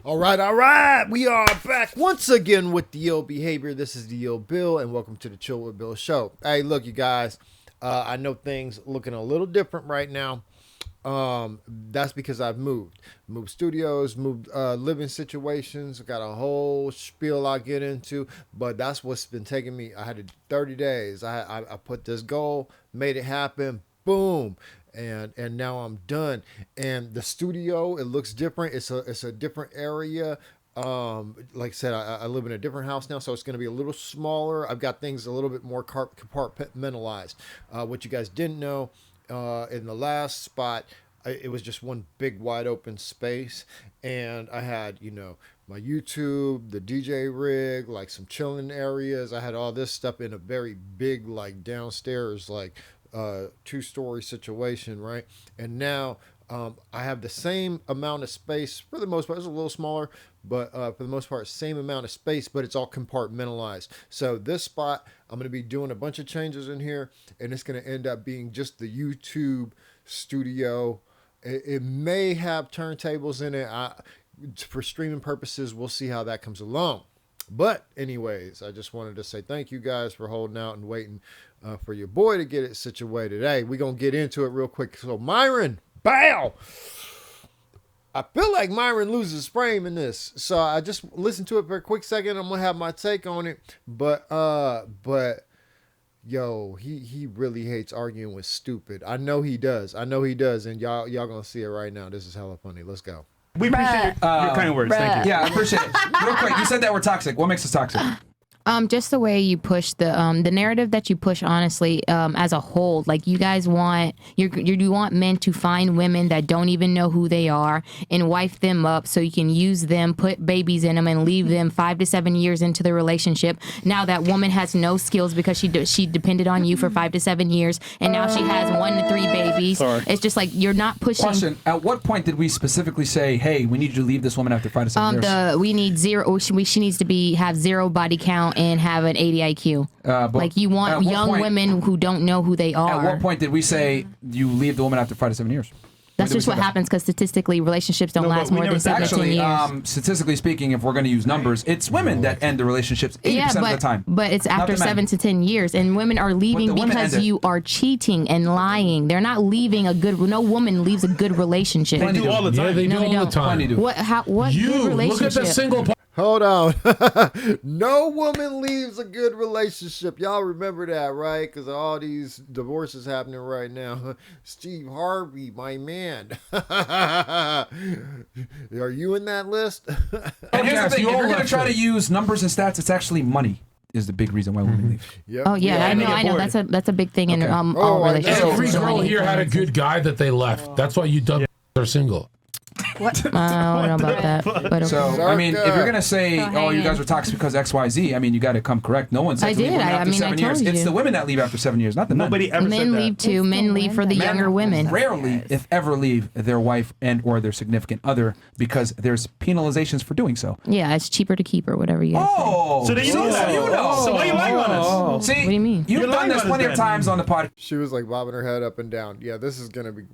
All right. We are back once again with the Ill Behavior. This is the Ill Bill, and welcome to the Chill with Bill show. Hey, look, you guys. I know things looking a little different right now. That's because I've moved studios, moved living situations. Got a whole spiel I'll get into, but that's what's been taking me. I had 30 days. I put this goal, made it happen. Boom. And now I'm done. And the studio, it looks different. It's a different area. Like I said, I live in a different house now, so it's going to be a little smaller. I've got things a little bit more compartmentalized. What you guys didn't know, in the last spot, it was just one big wide open space, and I had, my YouTube, the DJ rig, like some chilling areas. I had all this stuff in a very big, like downstairs, like 2-story situation, right? And now I have the same amount of space for the most part. It's a little smaller, but for the most part, same amount of space, but it's all compartmentalized. So this spot, I'm going to be doing a bunch of changes in here, and it's going to end up being just the YouTube studio. It may have turntables in it. For streaming purposes, we'll see how that comes along. But anyways, I just wanted to say thank you guys for holding out and waiting for your boy to get it situated. Hey, we're going to get into it real quick. So Myron, bow! I feel like Myron loses frame in this. So I just listened to it for a quick second. I'm going to have my take on it. But yo, he really hates arguing with stupid. I know he does. And y'all going to see it right now. This is hella funny. Let's go. We appreciate your kind words. Thank you. Yeah, I appreciate it. Real quick, you said that we're toxic. What makes us toxic? Just the way you push the narrative that you push, honestly, as a whole. Like, you guys want you want men to find women that don't even know who they are and wife them up so you can use them, put babies in them, and leave them 5 to 7 years into the relationship. Now that woman has no skills because she depended on you for 5 to 7 years, and now she has 1 to 3 babies. Sorry. It's just like you're not pushing. Question: at what point did we specifically say, "Hey, we need you to leave this woman after 5 to 7 years"? We need zero. She needs to have 0 body count and have an 80 IQ. Like, you want young women who don't know who they are. At what point did we say you leave the woman after 5 to 7 years? That's just what happens, because statistically, relationships don't last more than 7 to 10 years. Actually, statistically speaking, if we're going to use numbers, it's women that end the relationships 80% of the time. But it's after 7 to 10 years, and women are leaving because you are cheating and lying. They're not leaving no woman leaves a good relationship. They do all the time. Yeah, they do all the time. What good relationship? Look at the single part. Hold on. No woman leaves a good relationship. Y'all remember that, right? Because all these divorces happening right now. Steve Harvey, my man. Are you in that list? And here's the thing. If you're going to try to use numbers and stats, it's actually money is the big reason why women leave. Yep. Oh, yeah, I know. That's a big thing in all relationships. Every girl here had a good guy that they left. That's why you dumb are single. What? I don't know about that. But okay. So, I mean, if you're going to say, you guys were toxic because X, Y, Z, I mean, you got to come correct. No one said to leave women after 7 years. It's the women that leave after 7 years, not the men. Nobody ever said that. Men leave too. Men leave for the younger women. Rarely, if ever, leave their wife and or their significant other because there's penalizations for doing so. Yeah, it's cheaper to keep her, whatever you guys say. So then you know that. You know. So why are you lying on us? See, what do you mean? You've done this plenty of times on the podcast. She was like bobbing her head up and down. Yeah, this is going to be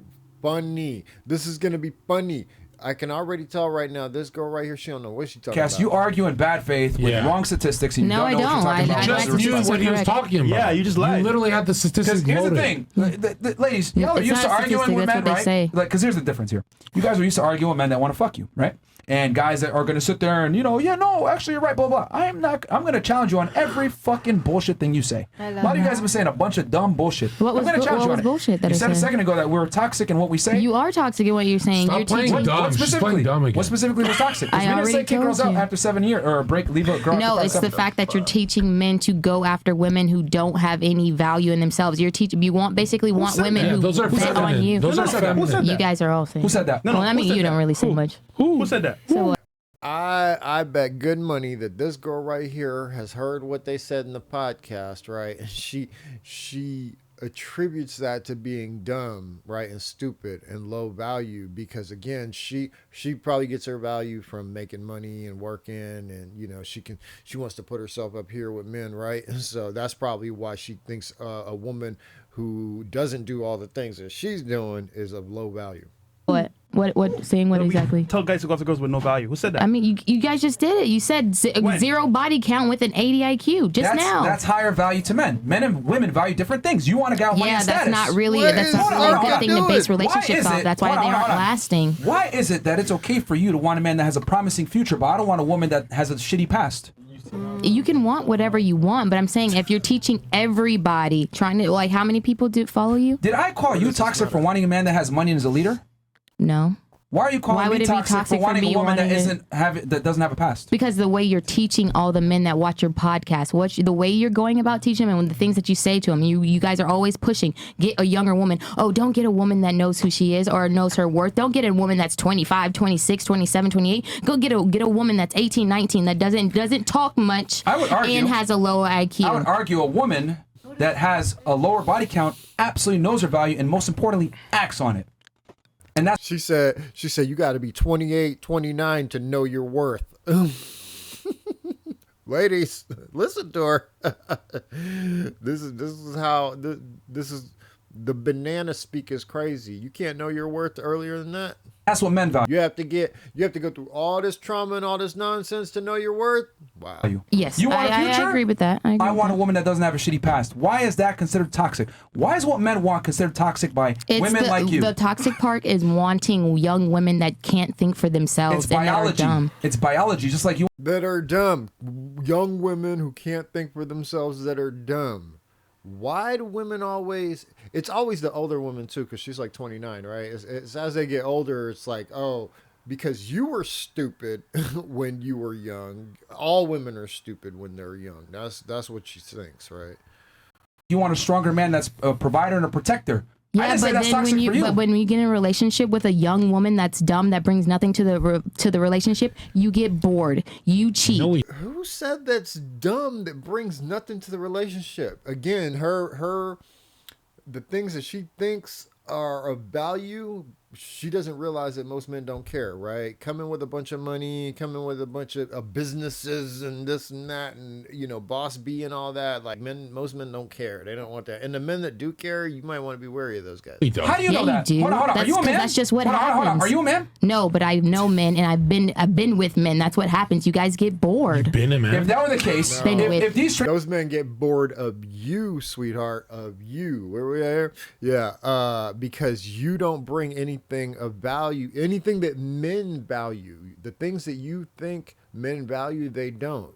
funny. I can already tell right now, this girl right here, she don't know what she's talking about. Cass, you argue in bad faith with wrong statistics, and you don't know what you're talking about. You just knew what he was talking about. Yeah, you just lied. You literally had the statistics Here's loaded. the thing, ladies, y'all are used to arguing with men, right? Like, because here's the difference here. You guys are used to arguing with men that want to fuck you, right? And guys that are going to sit there and, actually you're right, blah, blah. I'm going to challenge you on every fucking bullshit thing you say. A lot of you guys have been saying a bunch of dumb bullshit. What was bullshit that you I said a second ago that we're toxic in what we say. You are toxic in what you're saying. Stop playing dumb. She's playing dumb again. What specifically was toxic? Because we didn't say kick girls out after 7 years or leave a girl. No, it's the fact that you're teaching men to go after women who don't have any value in themselves. You want women who bet on you. Those are feminine. You guys are all saying. Who said that? Well, I mean, you don't really say much. Who said that? So what? I bet good money that this girl right here has heard what they said in the podcast, right? And she attributes that to being dumb, right, and stupid and low value because, again, she probably gets her value from making money and working, and she wants to put herself up here with men, right? And so that's probably why she thinks a woman who doesn't do all the things that she's doing is of low value. What? What saying what exactly? Tell guys to go after girls with no value. Who said that? I mean, you guys just did it. You said zero body count with an 80 IQ just now. That's higher value to men. Men and women value different things. You want a guy with money and status. That's not really a good thing to base relationships off. That's why they aren't lasting. Why is it that it's okay for you to want a man that has a promising future, but I don't want a woman that has a shitty past? You can want whatever you want, but I'm saying if you're teaching everybody, trying to, like, how many people do follow you? Did I call you toxic for wanting a man that has money and is a leader? No. Why are you calling me toxic for wanting a woman that doesn't have a past? Because the way you're teaching all the men that watch your podcast, the way you're going about teaching them and the things that you say to them, you guys are always pushing. Get a younger woman. Oh, don't get a woman that knows who she is or knows her worth. Don't get a woman that's 25, 26, 27, 28. Go get a woman that's 18, 19 that doesn't talk much and has a lower IQ. I would argue a woman that has a lower body count absolutely knows her value and most importantly acts on it. And that's she said you got to be 28, 29 to know your worth. Ladies, listen to her. This is how the banana speak is crazy. You can't know your worth earlier than that. That's what men value. You have to go through all this trauma and all this nonsense to know your worth. Wow. Yes, you want a future? I agree with that. I want a woman that doesn't have a shitty past. Why is that considered toxic? Why is what men want considered toxic by women like you? The toxic part is wanting young women that can't think for themselves. It's biology. And that are dumb. It's biology, just like you. That are dumb. Young women who can't think for themselves that are dumb. Why do women always... It's always the older woman, too, because she's like 29, right? It's as they get older, it's like, oh, because you were stupid when you were young. All women are stupid when they're young. That's what she thinks, right? You want a stronger man that's a provider and a protector. Yeah, but then when you get in a relationship with a young woman that's dumb, that brings nothing to the relationship, you get bored. You cheat. Who said that's dumb that brings nothing to the relationship? Again, the things that she thinks are of value, she doesn't realize that most men don't care, right? Coming with a bunch of money, coming with a bunch of businesses and this and that, and boss B and all that. Like most men don't care. They don't want that. And the men that do care, you might want to be wary of those guys. How do you know that? You do. Hold on. Are you a man? That's just what happens. Hold on. Are you a man? No, but I know men, and I've been with men. That's what happens. You guys get bored. You've been a man. If that were the case, if those men get bored of you, sweetheart, of you. Where we at? Yeah, because you don't bring anything of value. Anything that men value, the things that you think men value, they don't.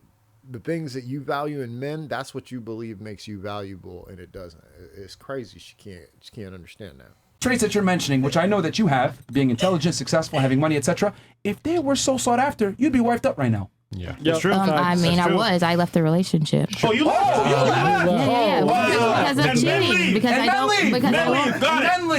The things that you value in men, that's what you believe makes you valuable, and it doesn't. It's crazy. She can't understand that. Traits that you're mentioning, which I know that you have, being intelligent, successful, having money, etc. If they were so sought after, you'd be wiped up right now. Yeah, that's true. I left the relationship. Oh, you left? Yeah. Because of cheating. Because I don't.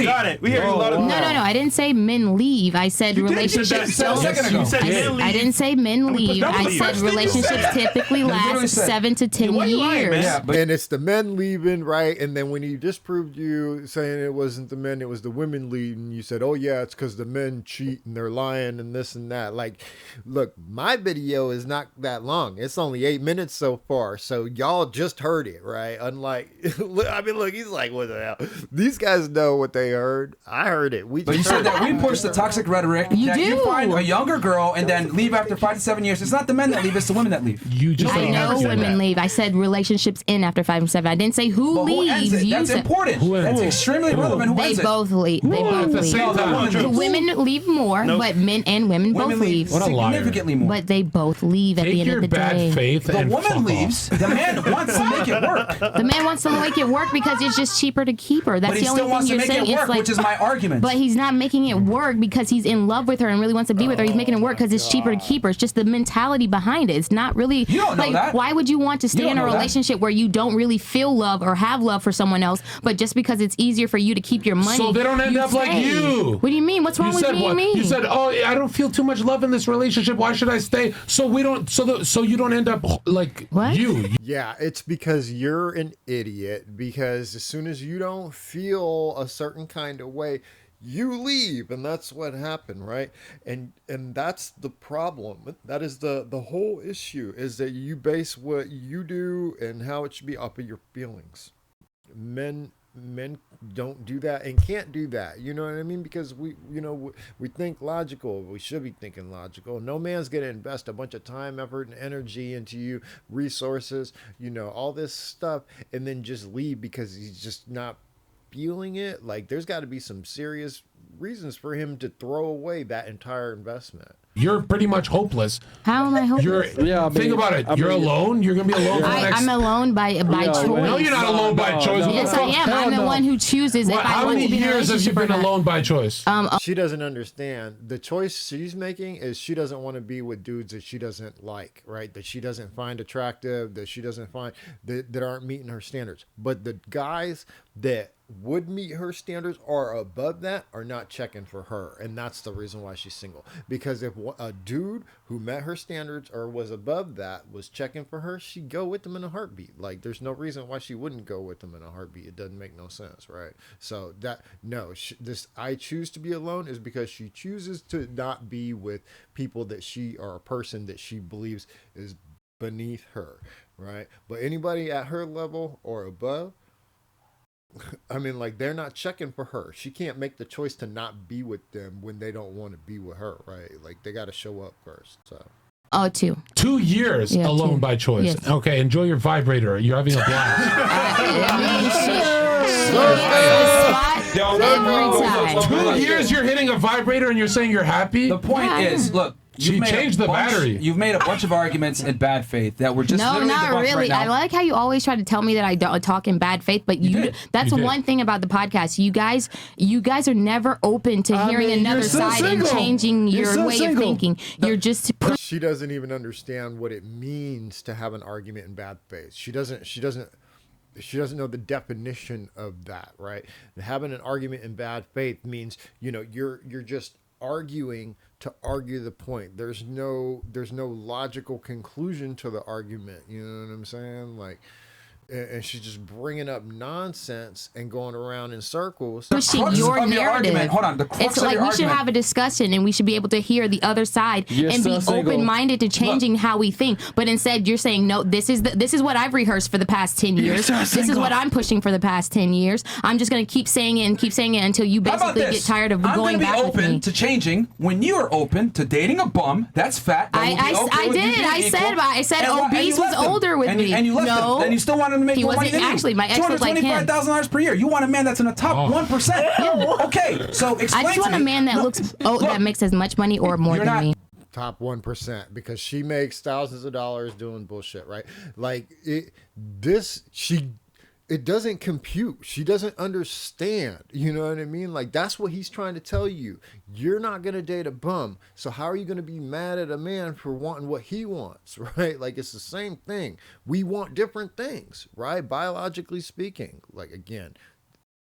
Got it. We hear a lot of. No. I didn't say men leave. I said relationships don't. I didn't say men leave. I said relationships typically last 7 to 10 years. And it's the men leaving, right? And then when he disproved you saying it wasn't the men, it was the women leaving, you said, oh yeah, it's because the men cheat and they're lying and this and that. Like, look, my video is not that long. It's only 8 minutes so far. So y'all just heard it, right? Unlike, look, he's like, what the hell? These guys know what they heard. I heard it. But you said that we push the toxic rhetoric. You find a younger girl and then leave after 5 to 7 years. It's not the men that leave, it's the women that leave. I know women leave. I said relationships end after 5 and 7. I didn't say who leaves. That's important. That's extremely relevant. They both leave. The women leave more, but men and women both leave. Significantly more. But they both leave at the end of the day. The woman leaves. The man wants to make it work. The man wants to make it work because it's just cheaper to keep her. That's the only thing you're saying. It's like, which is my argument. But he's not making it work because he's in love with her and really wants to be with her. He's making it work because it's cheaper to keep her. It's just the mentality behind it. It's not really. You don't know that. Why would you want to stay in a relationship where you don't really feel love or have love for someone else, but just because it's easier for you to keep your money? So they don't end up like you. What do you mean? What's wrong with me? You said, oh, I don't feel too much love in this relationship. Why should I stay? So we don't. So you don't end up like you. Yeah, it's because you're an idiot. Because as soon as you don't feel a certain kind of way, you leave, and that's what happened, right? And that's the problem. That is the whole issue, is that you base what you do and how it should be off of your feelings. Men men don't do that and can't do that. You know what I mean? Because we think logical. We should be thinking logical. No man's going to invest a bunch of time, effort, and energy into you, resources, all this stuff, and then just leave because he's just not feeling it. Like, there's got to be some serious reasons for him to throw away that entire investment. You're pretty much hopeless. How am I hopeless? Think about it. You're alone. You're gonna be alone. I'm alone by choice. No, you're not alone by choice. Yes, I am. I'm the one who chooses if I want to be in a relationship. How many years have you been alone by choice? She doesn't understand. The choice she's making is she doesn't want to be with dudes that she doesn't like, right? That she doesn't find attractive, that she doesn't find that aren't meeting her standards. But the guys that would meet her standards or above that are not checking for her, and that's the reason why she's single. Because if a dude who met her standards or was above that was checking for her, she'd go with them in a heartbeat. Like, there's no reason why she wouldn't go with them in a heartbeat. It doesn't make no sense, right? So I choose to be alone is because she chooses to not be with people that or a person that she believes is beneath her, right? But anybody at her level or above, I mean, like, they're not checking for her. She can't make the choice to not be with them when they don't want to be with her, right? Like, they got to show up first. So. 2. 2 years alone by choice. Yes. Okay, enjoy your vibrator. You're having a blast. 2 years you're hitting a vibrator and you're saying you're happy? The point is, look. She changed the battery. You've made a bunch of arguments in bad faith that were just no, not really. Right now. I like how you always try to tell me that I don't talk in bad faith, but that's one thing about the podcast. You guys are never open to hearing another side and changing your way of thinking. You're just. She doesn't even understand what it means to have an argument in bad faith. She doesn't know the definition of that, right? Having an argument in bad faith means you're just arguing to argue the point. There's no logical conclusion to the argument. You know what I'm saying? Like, and she's just bringing up nonsense and going around in circles. Pushing your narrative. Hold on. The crux it's like we should have a discussion and we should be able to hear the other side and be open-minded to changing how we think. But instead, you're saying, no, this is what I've rehearsed for the past 10 years. This is what I'm pushing for the past 10 years. I'm just going to keep saying it until you basically get tired of going back with me. I'm open to changing when you are open to dating a bum that's fat. I said obese was older with me. And you left him. And you still wanted to make more money than you. Actually, my ex was like him. $225,000 per year. You want a man that's in the top 1%. Okay, so explain to me. I just want a man that that makes as much money or more than me. Top 1%, because she makes thousands of dollars doing bullshit, right? Like, it doesn't compute. She doesn't understand. You know what I mean? Like, that's what he's trying to tell you. You're not going to date a bum. So how are you going to be mad at a man for wanting what he wants, right? Like, it's the same thing. We want different things, right? Biologically speaking. Like, again,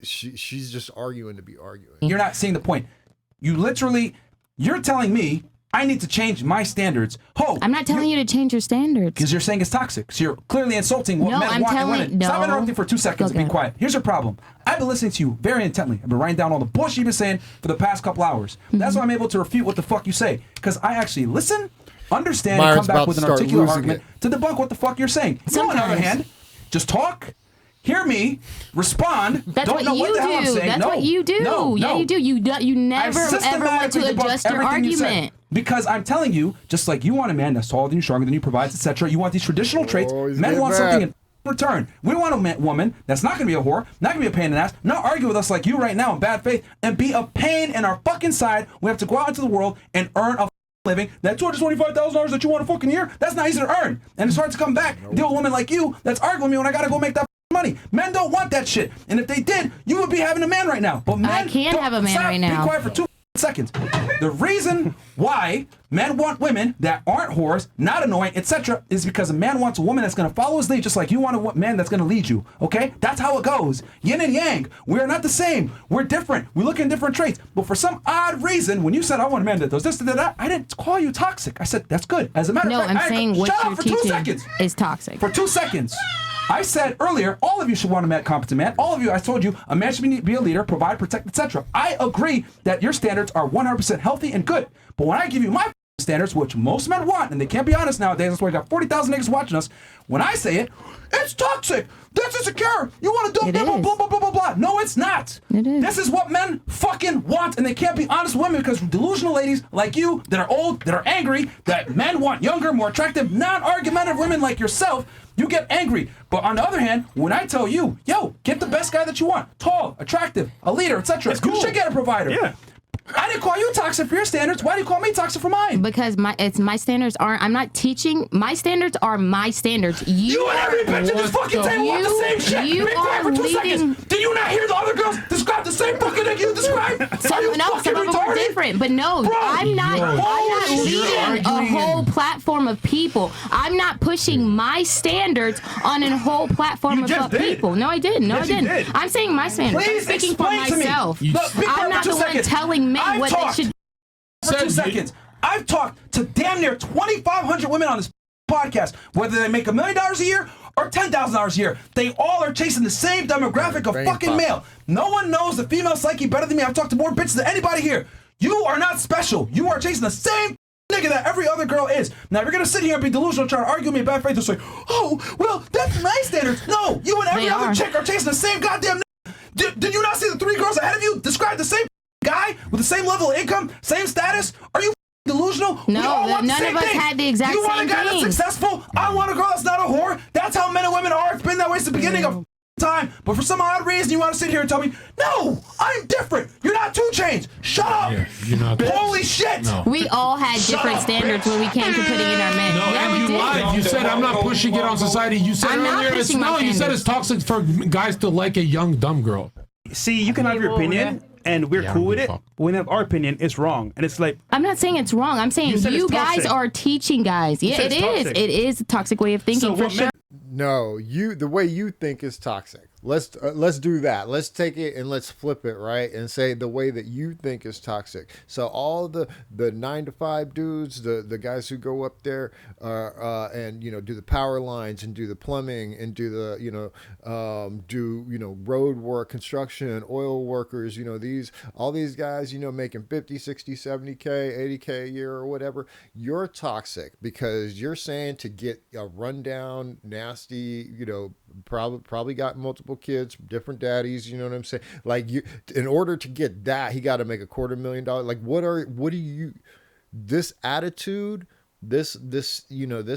she's just arguing to be arguing. You're not seeing the point. You're telling me I need to change my standards. I'm not telling you to change your standards. Because you're saying it's toxic. So you're clearly insulting what men want in women. Stop interrupting for 2 seconds and be quiet. Here's your problem. I've been listening to you very intently. I've been writing down all the bullshit you've been saying for the past couple hours. That's why I'm able to refute what the fuck you say. Because I actually listen, understand, and come back with an articulate argument to debunk what the fuck you're saying. You, on the other hand, just talk. Hear me, respond. That's what you do. That's what you do. Yeah, you do. You never ever want to adjust your argument. Because I'm telling you, just like you want a man that's taller than you, stronger than you, provides, etc. You want these traditional traits. Men want something in return. We want a woman that's not going to be a whore, not going to be a pain in the ass, not argue with us like you right now in bad faith, and be a pain in our fucking side. We have to go out into the world and earn a living. That $225,000 that you want a fucking year, that's not easy to earn. And it's hard to come back and deal with a woman like you that's arguing with me when I got to go make that money. Men don't want that shit. And if they did, you would be having a man right now. But men I can't have a man right now. Be quiet for 2 seconds. The reason why men want women that aren't whores, not annoying, etc., is because a man wants a woman that's going to follow his lead, just like you want a man that's going to lead you. Okay? That's how it goes. Yin and yang. We're not the same. We're different. We look in different traits. But for some odd reason, when you said, I want a man that does this, that, I didn't call you toxic. I said, that's good. As a matter of fact, I'm saying what you're teaching is toxic. For 2 seconds. I said earlier, all of you should want a competent man. All of you, I told you, a man should be a leader, provide, protect, etc. I agree that your standards are 100% healthy and good. But when I give you my standards, which most men want, and they can't be honest nowadays. That's why we got 40,000 niggas watching us. When I say it, it's toxic. That's insecure. You want to dump them, blah, blah, blah, blah, blah. No, it's not. It is. This is what men fucking want, and they can't be honest with women because delusional ladies like you that are old, that are angry, that men want younger, more attractive, non-argumentative women like yourself, you get angry. But on the other hand, when I tell you, yo, get the best guy that you want, tall, attractive, a leader, etc., you should get a provider. Yeah. I didn't call you toxic for your standards. Why do you call me toxic for mine? Because my standards aren't. I'm not teaching. My standards are my standards. You and every bitch at this fucking table want the same shit. You Be quiet for 2 seconds. Did you not hear the other girls describe the same fucking thing you described? Some of them are different, but no, Bro, I'm not leading a whole platform of people. I'm not pushing my standards on a whole platform of people. No, I didn't. No, I didn't. I'm saying my standards. Please I'm speaking for explain to me. myself. I'm not the one telling men what they should. For 2 seconds. I've talked to damn near 2,500 women on this podcast, whether they make $1 million a year or $10,000 a year. They all are chasing the same demographic of fucking male. No one knows the female psyche better than me. I've talked to more bitches than anybody here. You are not special. You are chasing the same nigga that every other girl is. Now, if you're going to sit here and be delusional, trying to argue with me in bad faith, and say, oh, well, that's my standards. No, you and every other chick are chasing the same goddamn nigga. Did you not see the 3 girls ahead of you describe the same guy with the same level of income, same status? Are you delusional? No, none of us had the exact same thing. You want a guy that's successful? I want a girl that's not a whore. That's how men and women are. It's been that way since the beginning of time. But for some odd reason, you want to sit here and tell me, no, I'm different. You're not 2 Chainz. Shut up. Yeah, you're not. Holy shit. No. We all had different standards when we came to putting in our men. No, Yeah, and we you did. lied. You said I'm not pushing it on society. You said I'm not earlier pushing my you said standards. it's toxic for guys to like a young dumb girl. See, you can have your opinion, and we're cool with it. But when we have our opinion, it's wrong, and it's like I'm not saying it's wrong. I'm saying you guys are teaching guys. Yeah, it is. toxic. It is a toxic way of thinking for sure. No, the way you think is toxic. Let's do that. Let's take it and let's flip it, right? And say the way that you think is toxic. So all the 9-to-5 dudes, the guys who go up there and do the power lines and do the plumbing and do the road work, construction, oil workers, all these guys, making 50, 60, 70K, 80K a year or whatever. You're toxic because you're saying to get a rundown, nasty, probably got multiple kids, different daddies, you know what I'm saying? Like, in order to get that, he got to make $250,000. Like, what do you, this attitude, this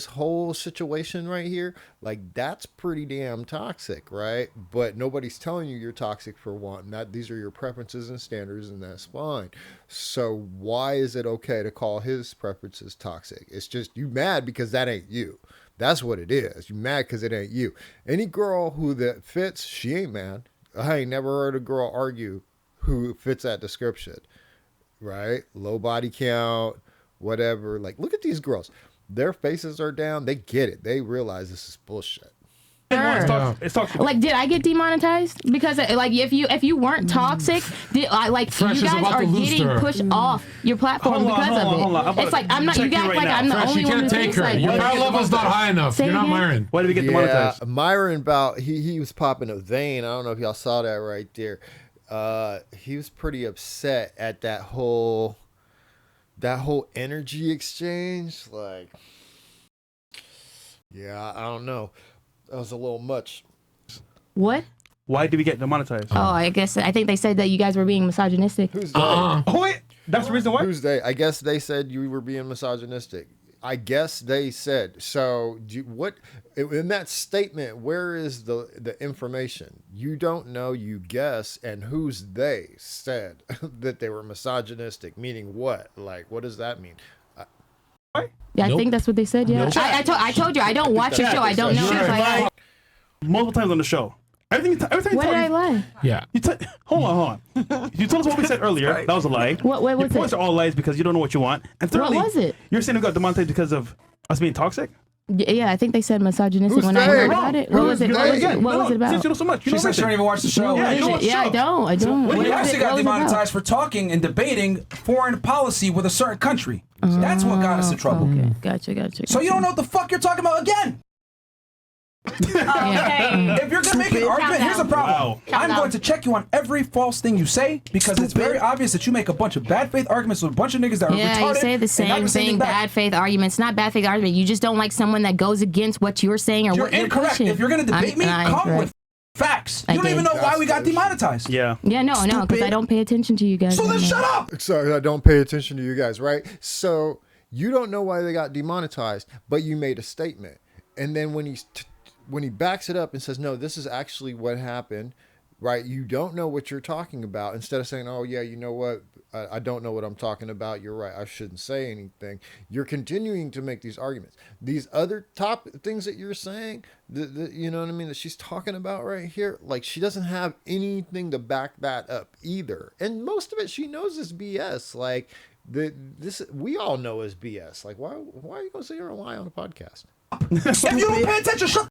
whole situation right here, like, that's pretty damn toxic, right? But nobody's telling you you're toxic for wanting that. These are your preferences and standards, and that's fine. So why is it okay to call his preferences toxic? It's just you mad because that ain't you. That's what it is. You mad because it ain't you. Any girl who that fits, she ain't mad. I ain't never heard a girl argue who fits that description, right? Low body count, whatever. Like, look at these girls. Their faces are down. They get it. They realize this is bullshit. Sure. It's toxic. Like, did I get demonetized because if you weren't toxic, you guys are getting pushed off your platform because of it. It's like I'm not. You act like I'm the only one who thinks like your power level's not high enough. You're not Myron. Why did we get demonetized? Myron he was popping a vein. I don't know if y'all saw that right there. He was pretty upset at that whole energy exchange. Like, yeah, I don't know. That was a little much. What? Why did we get demonetized? Oh, I think they said that you guys were being misogynistic. Who's they? Oh, wait. That's the reason why? Who's they? I guess they said you were being misogynistic. I guess they said. So, what in that statement, where is the information? You don't know, you guess, and who's they said that they were misogynistic, meaning what? Like, what does that mean? Yeah, I think that's what they said. Yeah, Nope. I told you I don't watch the show. I don't know. Sure. Multiple times on the show. Everything What did I lie? Yeah. Hold on. You told us what we said earlier. That was a lie. What was Your it? points are all lies because you don't know what you want. And thirdly, What was it? You're saying we got demonetized because of us being toxic? Yeah, I think they said misogynistic Who's when I they? heard about it. What was it? What was it about? Since you know so much, you She know said she don't even watch the show. Yeah, you don't watch the Yeah, show. I don't. Well, you What actually was got it about? demonetized for talking and debating foreign policy with a certain country. That's what got us in trouble. Okay, gotcha. So you don't know what the fuck you're talking about again. If you're gonna make an argument, here's the problem. I'm going to check you on every false thing you say because it's very obvious that you make a bunch of bad faith arguments with a bunch of niggas that are retarded. Yeah, you say the same thing. Bad faith arguments, not bad faith argument. You just don't like someone that goes against what you're saying or you're what you're incorrect. pushing. If you're gonna debate me, come with facts. You don't even know why we got demonetized. Yeah. Yeah, no, because I don't pay attention to you guys. So then shut up. Sorry, I don't pay attention to you guys, right? So you don't know why they got demonetized, but you made a statement, and then when he backs it up and says, no, this is actually what happened, right? You don't know what you're talking about. Instead of saying, oh, yeah, you know what? I don't know what I'm talking about. You're right. I shouldn't say anything. You're continuing to make these arguments. These other top things that you're saying, you know what I mean, that she's talking about right here, like she doesn't have anything to back that up either. And most of it she knows is BS. Like this, we all know is BS. Like why are you going to sit here and lie on a podcast? If you don't pay attention, shut.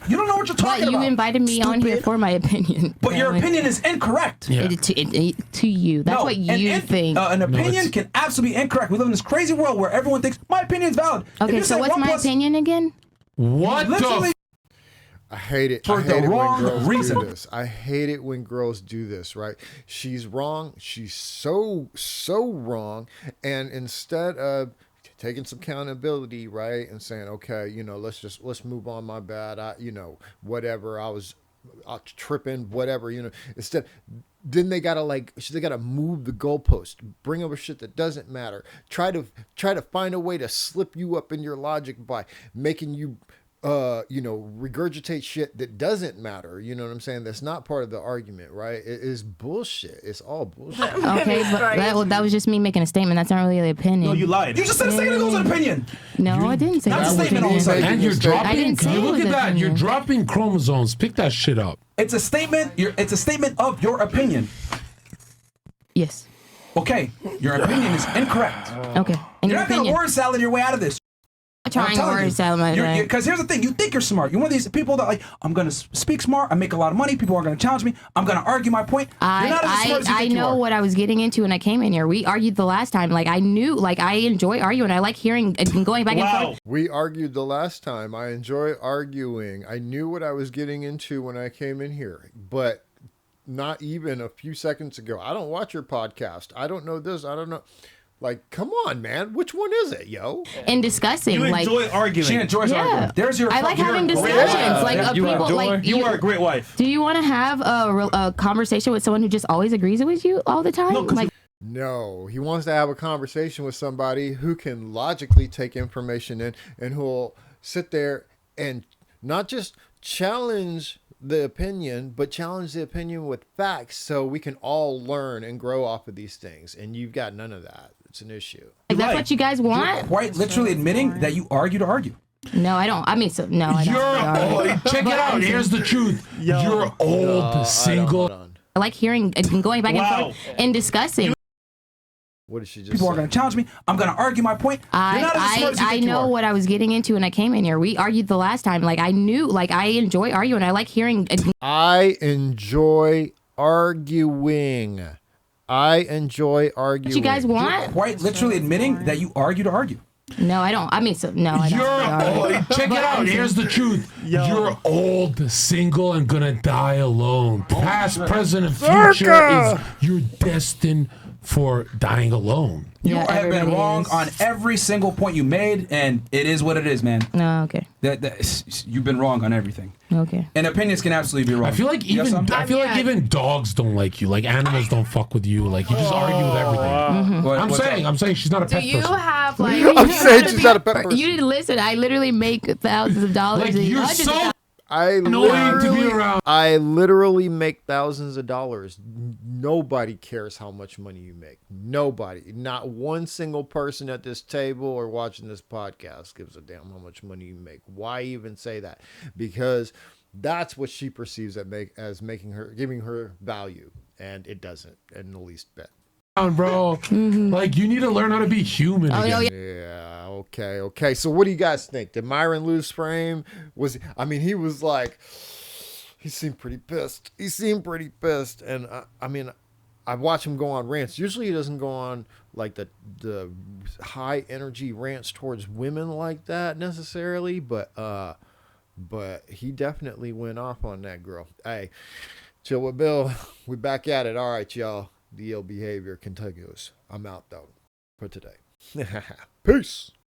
You don't know what you're talking about. You invited me on here for my opinion. But your opinion is incorrect. Yeah. To you. That's what you think. An opinion can absolutely be incorrect. We live in this crazy world where everyone thinks my opinion is valid. Okay, so what's my opinion again? What the? I hate it. For the wrong reason. Do this. I hate it when girls do this, right? She's wrong. She's so wrong. And instead of taking some accountability, right, and saying, okay, you know, let's move on. My bad. Whatever. I was tripping, whatever. Instead, then they gotta move the goalpost, bring up a shit that doesn't matter. Try to find a way to slip you up in your logic by making you regurgitate shit that doesn't matter. You know what I'm saying? That's not part of the argument, right? It is bullshit. It's all bullshit. Okay, but that was just me making a statement. That's not really an opinion. No, you lied. You just said a second ago was an opinion. No, I didn't say That's that. a statement all of a sudden. And you're dropping. I didn't say Look it was at that. opinion. You're dropping chromosomes. Pick that shit up. It's a statement. It's a statement of your opinion. Yes. Okay, your opinion is incorrect. Okay. And You're your not gonna opinion. word salad your way out of this. Trying to word salad my way. Because here's the thing, you think you're smart. You're one of these people that like, I'm gonna speak smart. I make a lot of money. People are gonna challenge me. I'm gonna argue my point. You're not as smart as you I think you know are. what I was getting into when I came in here. We argued the last time. Like I knew, like I enjoy arguing. I like hearing and going back and forth. We argued the last time. I enjoy arguing. I knew what I was getting into when I came in here, but not even a few seconds ago. I don't watch your podcast. I don't know this. I don't know. Like, come on, man. Which one is it, yo? And discussing. You enjoy arguing. She enjoys arguing. There's your. I like having discussions. Like of people. Like you are a great wife. Do you want to have a conversation with someone who just always agrees with you all the time? No, he wants to have a conversation with somebody who can logically take information in and who'll sit there and not just challenge the opinion, but challenge the opinion with facts so we can all learn and grow off of these things. And you've got none of that. It's an issue. Like, that's what you guys want? You're quite literally admitting that you argue to argue. No, I don't. I mean, no, I don't. Check it out. Here's the truth. You're old, single. I like hearing and going back and forth and discussing. What did she just People say? are going to challenge me. I'm going to argue my point. You're not as smart as you think you know are. what I was getting into when I came in here. We argued the last time. Like I knew, like I enjoy arguing. I like hearing. I enjoy arguing. What you guys want? You're quite literally admitting that you argue to argue. No, I don't. I mean, no, I don't. Check it out. Here's the truth. You're old, single, and gonna die alone. Past, present, and future is you're destined for dying alone. You have been wrong on every single point you made, and it is what it is, man. No, okay. You've been wrong on everything. Okay. And opinions can absolutely be wrong. I feel like even dogs don't like you. Like animals don't fuck with you. Like you just argue with everything. Mm-hmm. I'm saying she's not a pet person. Do you have like? I'm saying she's not a pet person. You didn't listen. I literally make thousands of dollars. Like you're so annoying to be around. I literally make thousands of dollars. Nobody cares how much money you make. Nobody. Not one single person at this table or watching this podcast gives a damn how much money you make. Why even say that? Because that's what she perceives as giving her value, and it doesn't in the least bit. Bro, like you need to learn how to be human again. Yeah, okay. So what do you guys think? Did Myron lose frame? He was like, he seemed pretty pissed. And I watch him go on rants. Usually he doesn't go on like the high energy rants towards women like that necessarily, but but he definitely went off on that girl. Hey, Chill with Bill. We back at it. All right, y'all. The ill behavior continues. I'm out though for today. Peace.